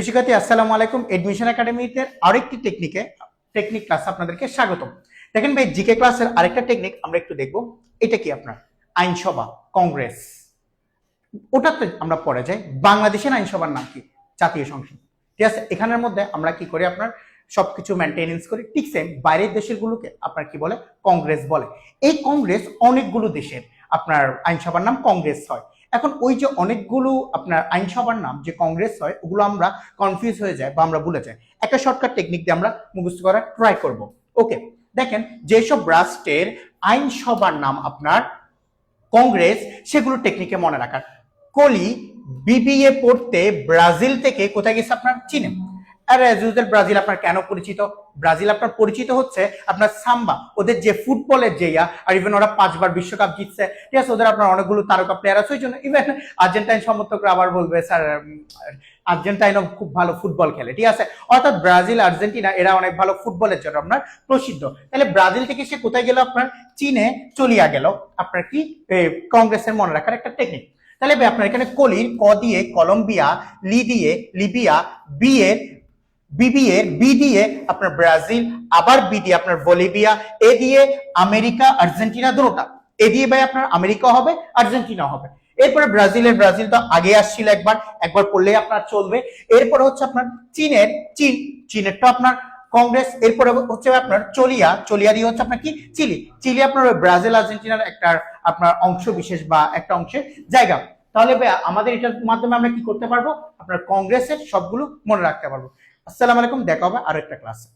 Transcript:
শিক্ষার্থী আসসালামু আলাইকুম। এডমিশন একাডেমিতে আরেকটি টেকনিক ক্লাস আপনাদেরকে স্বাগতম। দেখেন ভাই, জিকে ক্লাসের আরেকটা টেকনিক আমরা একটু দেখব। এটা কি আপনার আইনসভা, কংগ্রেস, ওটাতে আমরা পড়ে যাই। বাংলাদেশের আইনসভার নাম কি? জাতীয় সংসদ। ঠিক আছে, এখানের মধ্যে আমরা কি করি, আপনার সবকিছু মেনটেনেন্স করি। ঠিক সেম বাইরের দেশের গুলোকে আপনার কি বলে? কংগ্রেস বলে। এই কংগ্রেস অনেকগুলো দেশের আপনার আইনসভার নাম কংগ্রেস হয়। এখন ওই যে অনেকগুলো আপনার আইনসভার নাম যে কংগ্রেস হয়, ওগুলো আমরা কনফিউজ হয়ে যায় বা আমরা ভুলে যাই। একটা শর্টকাট টেকনিক দিয়ে আমরা মুখস্থ করার ট্রাই করব। ওকে, দেখেন যেসব রাষ্ট্রের আইনসভার নাম আপনার কংগ্রেস, সেগুলো টেকনিকে মনে রাখার। কলি বিবিএ পড়তে ব্রাজিল থেকে কোথায় গেছে? আপনার চীনে। আর অ্যাজ ইউজুয়াল ব্রাজিল আপনার কেন পরিচিত? ব্রাজিল আপনার পরিচিত হচ্ছে আপনার সাম্বা, ওদের যে ফুটবলের যে আর ইভেন ওরা 5বার বিশ্বকাপ জিতছে। ঠিক আছে, ওদের আপনার অনেকগুলো তারকা প্লেয়ার আছে। ওই জন্য ইভেন আর্জেন্টাইন সমর্থকরা আবার বলবে স্যার আর্জেন্টাইনও খুব ভালো ফুটবল খেলে। ঠিক আছে, অর্থাৎ ব্রাজিল আর্জেন্টিনা এরা অনেক ভালো ফুটবলের জন্য আপনার প্রসিদ্ধ। তাহলে ব্রাজিল থেকে সে কোথায় গেল? আপনার চীনে চলিয়া গেল। আপনার কি কংগ্রেসের মনে রাখার একটা টেকনিক। তাহলে আপনার এখানে কলির ক দিয়ে কলম্বিয়া, লি দিয়ে লিবিয়া, বি দিয়ে আপনার ব্রাজিল, আবার বি দিয়ে আপনার বলিভিয়া, এ দিয়ে আমেরিকা, আর্জেন্টিনা দুটোটা। এ দিয়ে ভাই আপনার আমেরিকা হবে, আর্জেন্টিনা হবে। এরপরে ব্রাজিল তো আগে আসছিল, একবার পড়লে আপনার চলবে। এরপরে হচ্ছে আপনার চীনেরটা আপনার কংগ্রেস। এরপরে হচ্ছে আপনার চলিয়া দিয়ে হচ্ছে আপনার কি? চিলি আপনার ব্রাজিল আর্জেন্টিনার একটা আপনার অংশ বিশেষ বা একটা অংশের জায়গা। তাহলে আমাদের এটার মাধ্যমে আমরা কি করতে পারবো? আপনার কংগ্রেসের সবগুলো মনে রাখতে পারবো। আসসালামু আলাইকুম, দেখা হবে আরেকটা ক্লাসে।